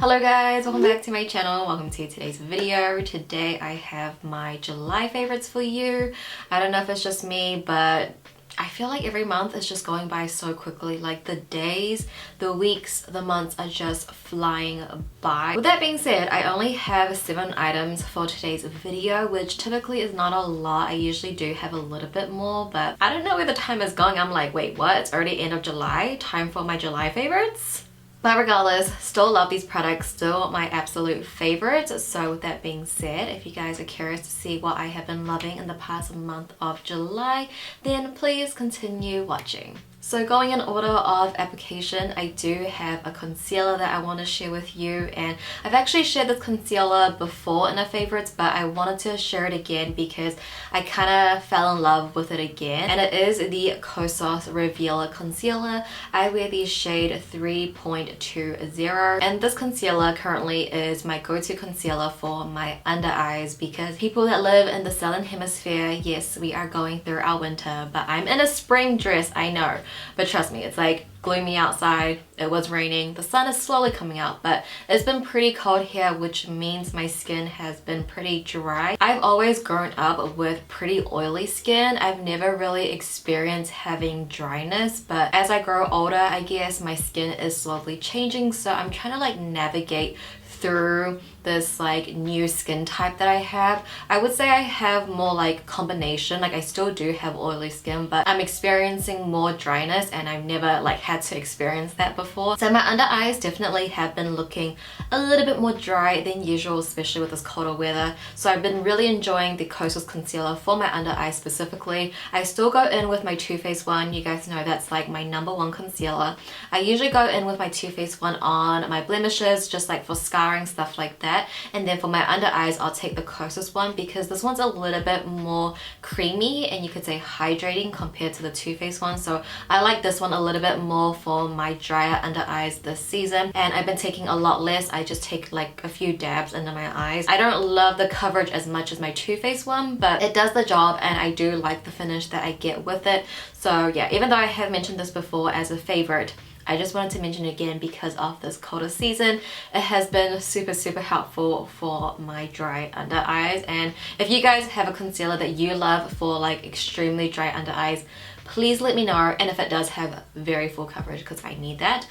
Hello guys, welcome back to my channel. Welcome to today's video. Today I have my July favorites for you. I don't know if it's just me, but I feel like every month is just going by so quickly. Like the days, the weeks, the months are just flying by. With that being said, I only have 7 items for today's video, which typically is not a lot. I usually do have a little bit more, but I don't know where the time is going. I'm like, wait, what? It's already end of July? Time for my July favorites? But regardless, still love these products, still my absolute favorites. So with that being said, if you guys are curious to see what I have been loving in the past month of July, then please continue watching. So going in order of application, I do have a concealer that I want to share with you, and I've actually shared this concealer before in a favorites, but I wanted to share it again because I kind of fell in love with it again, and it is the Kosas Revealer Concealer. I wear the shade 3.20, and this concealer currently is my go-to concealer for my under eyes because people that live in the southern hemisphere, yes, we are going through our winter, but I'm in a spring dress, I know. But trust me, it's like gloomy outside, it was raining, the sun is slowly coming out, but it's been pretty cold here, which means my skin has been pretty dry. I've always grown up with pretty oily skin. I've never really experienced having dryness, but as I grow older, I guess my skin is slowly changing, so I'm trying to like navigate through this like new skin type that I have. I would say I have more like combination, like I still do have oily skin, but I'm experiencing more dryness, and I've never like had to experience that before. So my under eyes definitely have been looking a little bit more dry than usual, especially with this colder weather. So I've been really enjoying the Kosas concealer for my under eyes specifically. I still go in with my Too Faced one. You guys know that's like my #1 concealer. I usually go in with my Too Faced one on my blemishes, just like for scarring, stuff like that. And then for my under eyes, I'll take the Kosas one because this one's a little bit more creamy and you could say hydrating compared to the Too Faced one. So I like this one a little bit more for my drier under eyes this season. And I've been taking a lot less. I just take like a few dabs under my eyes. I don't love the coverage as much as my Too Faced one, but it does the job, and I do like the finish that I get with it. So yeah, even though I have mentioned this before as a favorite, I just wanted to mention it again because of this colder season. It has been super helpful for my dry under eyes. And if you guys have a concealer that you love for like extremely dry under eyes, please let me know, and if it does have very full coverage, because I need that,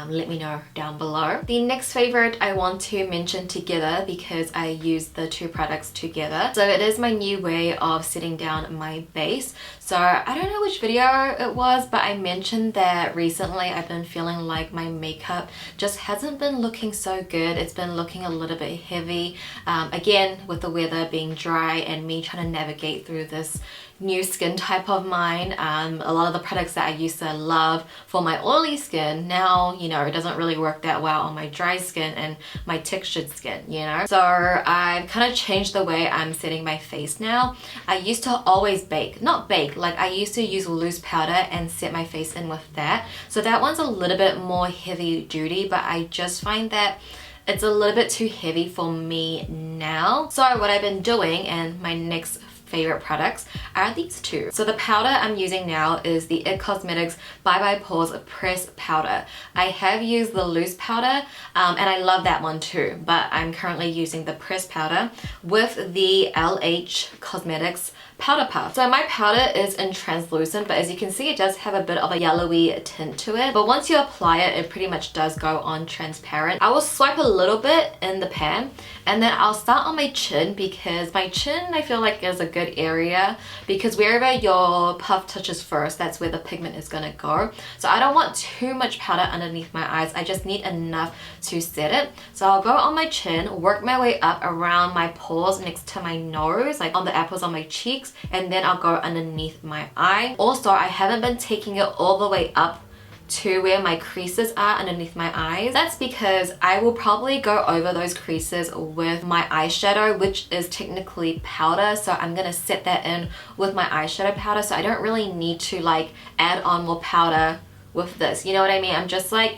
let me know down below. The next favorite I want to mention together because I use the two products together. So it is my new way of setting down my base. So I don't know which video it was, but I mentioned that recently I've been feeling like my makeup just hasn't been looking so good. It's been looking a little bit heavy. Again, with the weather being dry and me trying to navigate through this new skin type of mine. A lot of the products that I used to love for my oily skin, now, you know, it doesn't really work that well on my dry skin and my textured skin, you know? So I've kind of changed the way I'm setting my face now. I used to always not bake, like I used to use loose powder and set my face in with that. So that one's a little bit more heavy duty, but I just find that it's a little bit too heavy for me now. So what I've been doing, and my next favorite products are these two. So the powder I'm using now is the IT Cosmetics Bye Bye Pores Press Powder. I have used the loose powder and I love that one too, but I'm currently using the press powder with the LH Cosmetics Powder Puff. So my powder is in translucent, but as you can see, it does have a bit of a yellowy tint to it. But once you apply it, it pretty much does go on transparent. I will swipe a little bit in the pan, and then I'll start on my chin because my chin, I feel like, is a good area because wherever your puff touches first, that's where the pigment is gonna go. So I don't want too much powder underneath my eyes. I just need enough to set it. So I'll go on my chin, work my way up around my pores next to my nose, like on the apples on my cheeks, and then I'll go underneath my eye. Also, I haven't been taking it all the way up to where my creases are underneath my eyes. That's because I will probably go over those creases with my eyeshadow, which is technically powder. So I'm gonna set that in with my eyeshadow powder. So I don't really need to like add on more powder with this. You know what I mean? I'm just like,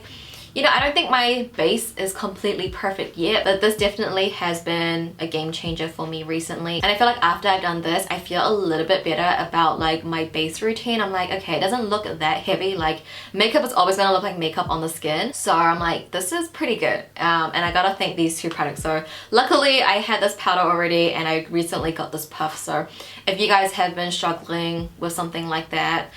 You know, I don't think my base is completely perfect yet, but this definitely has been a game changer for me recently. And I feel like after I've done this, I feel a little bit better about like my base routine. I'm like, okay, it doesn't look that heavy. Like makeup is always gonna look like makeup on the skin. So I'm like, this is pretty good. And I gotta thank these two products. So luckily I had this powder already and I recently got this puff. So if you guys have been struggling with something like that,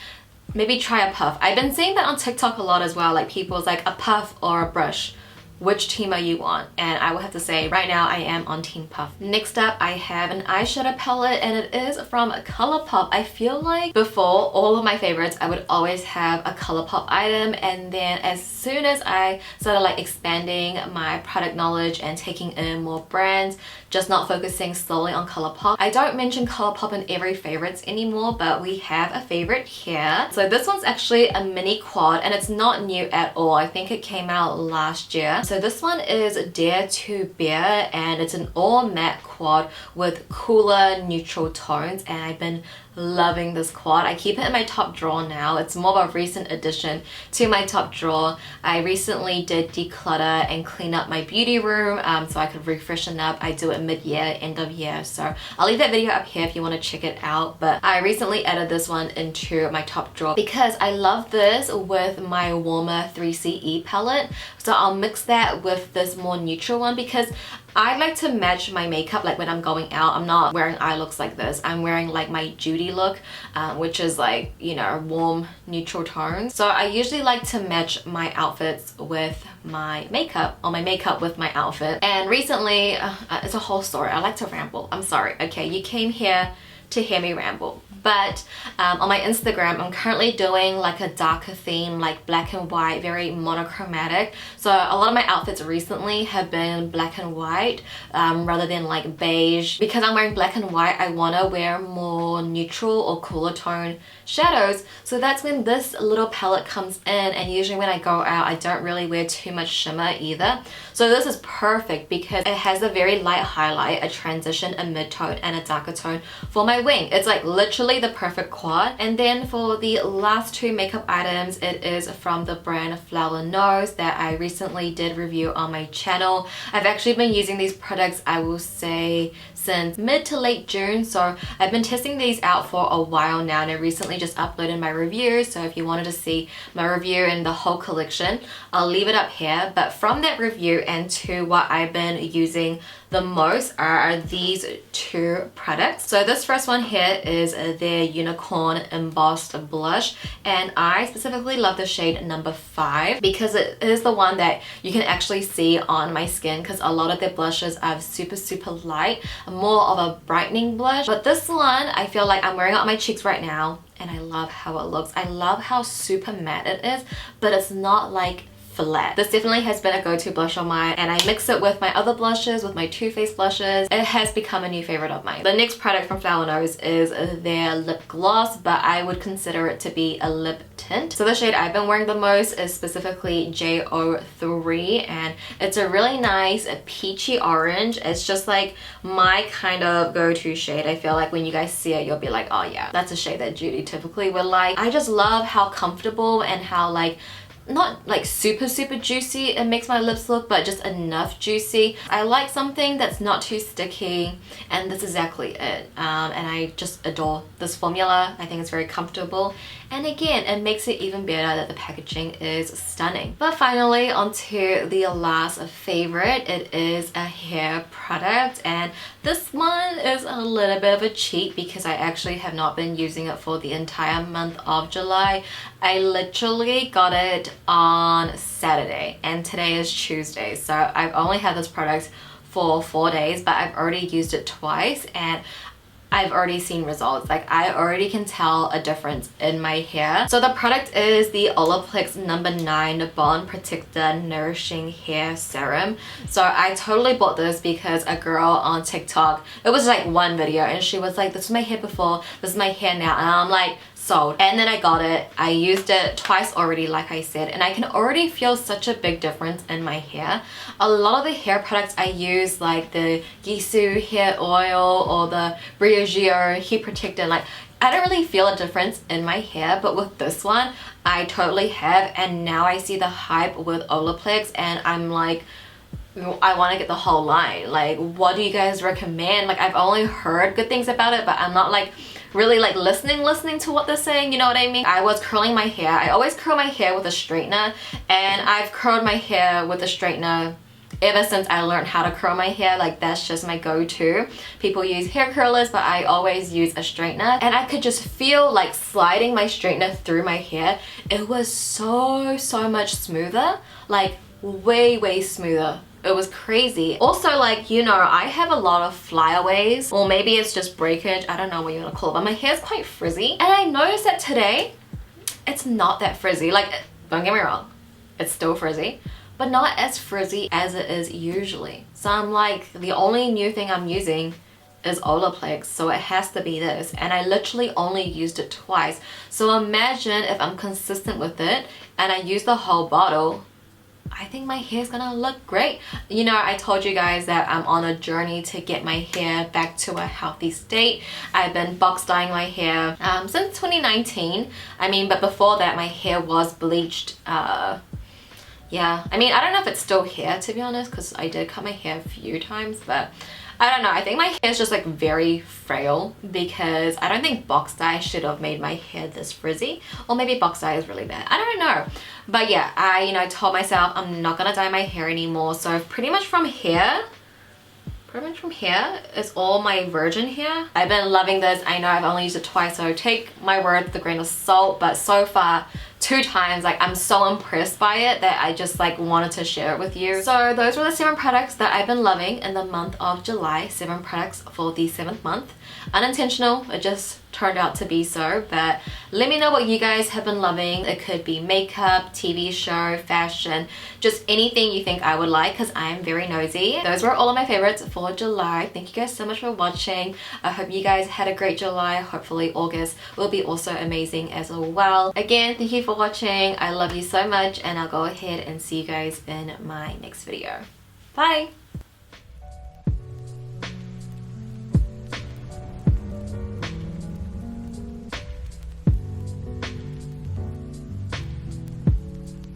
maybe try a puff. I've been seeing that on TikTok a lot as well, like people's like a puff or a brush. Which team are you on? And I will have to say right now I am on Team Puff. Next up I have an eyeshadow palette and it is from ColourPop. I feel like before all of my favorites I would always have a ColourPop item, and then as soon as I started like expanding my product knowledge and taking in more brands, just not focusing solely on ColourPop. I don't mention ColourPop in every favorites anymore, but we have a favorite here. So this one's actually a mini quad and it's not new at all. I think it came out last year. So this one is Dare to Bear and it's an all matte quad with cooler neutral tones, and I've been loving this quad. I keep it in my top drawer now. It's more of a recent addition to my top drawer. I recently did declutter and clean up my beauty room so I could refreshen up. I do it mid-year, end of year, so I'll leave that video up here if you want to check it out. But I recently added this one into my top drawer because I love this with my warmer 3CE palette. So I'll mix that with this more neutral one because I like to match my makeup. Like when I'm going out, I'm not wearing eye looks like this. I'm wearing like my Judy look, which is like, you know, warm neutral tones. So I usually like to match my outfits with my makeup, or my makeup with my outfit. And recently, it's a whole story. I like to ramble. I'm sorry. Okay, you came here to hear me ramble. But on my Instagram, I'm currently doing like a darker theme, like black and white, very monochromatic. So a lot of my outfits recently have been black and white rather than like beige. Because I'm wearing black and white, I want to wear more neutral or cooler tone shadows. So that's when this little palette comes in, and usually when I go out, I don't really wear too much shimmer either. So this is perfect because it has a very light highlight, a transition, a mid-tone, and a darker tone for my wing. It's like literally the perfect quad. And then for the last two makeup items, it is from the brand Flower Nose that I recently did review on my channel. I've actually been using these products, I will say, since mid to late June. So I've been testing these out for a while now, and I recently just uploaded my review. So if you wanted to see my review and the whole collection, I'll leave it up here. But from that review and to what I've been using the most are these two products. So this first one here is their Unicorn Embossed Blush, and I specifically love the shade number 5 because it is the one that you can actually see on my skin, because a lot of their blushes are super light, more of a brightening blush. But this one, I feel like I'm wearing it on my cheeks right now and I love how it looks. I love how super matte it is, but it's not like flat. This definitely has been a go-to blush of mine, and I mix it with my other blushes, with my Too Faced blushes. It has become a new favorite of mine. The next product from Flower Nose is their lip gloss, but I would consider it to be a lip tint. So the shade I've been wearing the most is specifically JO3, and it's a really nice peachy orange. It's just like my kind of go-to shade. I feel like when you guys see it, you'll be like, oh yeah, that's a shade that Judy typically would like. I just love how comfortable and how like not like super juicy it makes my lips look, but just enough juicy. I like something that's not too sticky, and this is exactly it. And I just adore this formula. I think it's very comfortable, and again, it makes it even better that the packaging is stunning. But finally, onto the last favorite. It is a hair product, and this one is a little bit of a cheat because I actually have not been using it for the entire month of July. I literally got it on Saturday and today is Tuesday, so I've only had this product for 4 days, but I've already used it twice and I've already seen results. Like I already can tell a difference in my hair. So the product is the Olaplex number 9 Bond Protector Nourishing Hair Serum. So I totally bought this because a girl on TikTok, it was like one video, and she was like, this is my hair before, this is my hair now, and I'm like, sold. And then I got it. I used it twice already, like I said, and I can already feel such a big difference in my hair. A lot of the hair products I use, like the Gisu hair oil or the Briogeo heat protector, like I don't really feel a difference in my hair, but with this one I totally have, and now I see the hype with Olaplex and I'm like, I want to get the whole line. Like, what do you guys recommend? Like, I've only heard good things about it, but I'm not like really like listening to what they're saying, you know what I mean? I was curling my hair. I always curl my hair with a straightener, and I've curled my hair with a straightener ever since I learned how to curl my hair. Like, that's just my go-to. People use hair curlers, but I always use a straightener, and I could just feel like sliding my straightener through my hair. It was so much smoother, like way smoother. It was crazy. Also, like, you know, I have a lot of flyaways, or maybe it's just breakage, I don't know what you want to call it, but my hair's quite frizzy, and I noticed that today it's not that frizzy. Like, don't get me wrong, it's still frizzy, but not as frizzy as it is usually. So I'm like, the only new thing I'm using is Olaplex, so it has to be this, and I literally only used it twice. So imagine if I'm consistent with it and I use the whole bottle, I think my hair's gonna look great. You know, I told you guys that I'm on a journey to get my hair back to a healthy state. I've been box dyeing my hair since 2019. I mean, but before that my hair was bleached. Yeah, I mean, I don't know if it's still hair, to be honest, because I did cut my hair a few times, but I don't know. I think my hair is just like very frail, because I don't think box dye should have made my hair this frizzy, or maybe box dye is really bad. I don't know. But yeah, I, you know, told myself I'm not gonna dye my hair anymore. So pretty much from here is all my virgin hair. I've been loving this. I know I've only used it twice, so take my word with a grain of salt, but so far 2 times, like, I'm so impressed by it that I just like wanted to share it with you. So those were the 7 products that I've been loving in the month of July. 7 products for the 7th month. Unintentional, it just turned out to be so. But let me know what you guys have been loving. It could be makeup, TV show, fashion, just anything you think I would like, because I am very nosy. Those were all of my favorites for July. Thank you guys so much for watching. I hope you guys had a great July. Hopefully August will be also amazing as well. Again, thank you for watching. I love you so much, and I'll go ahead and see you guys in my next video. Bye!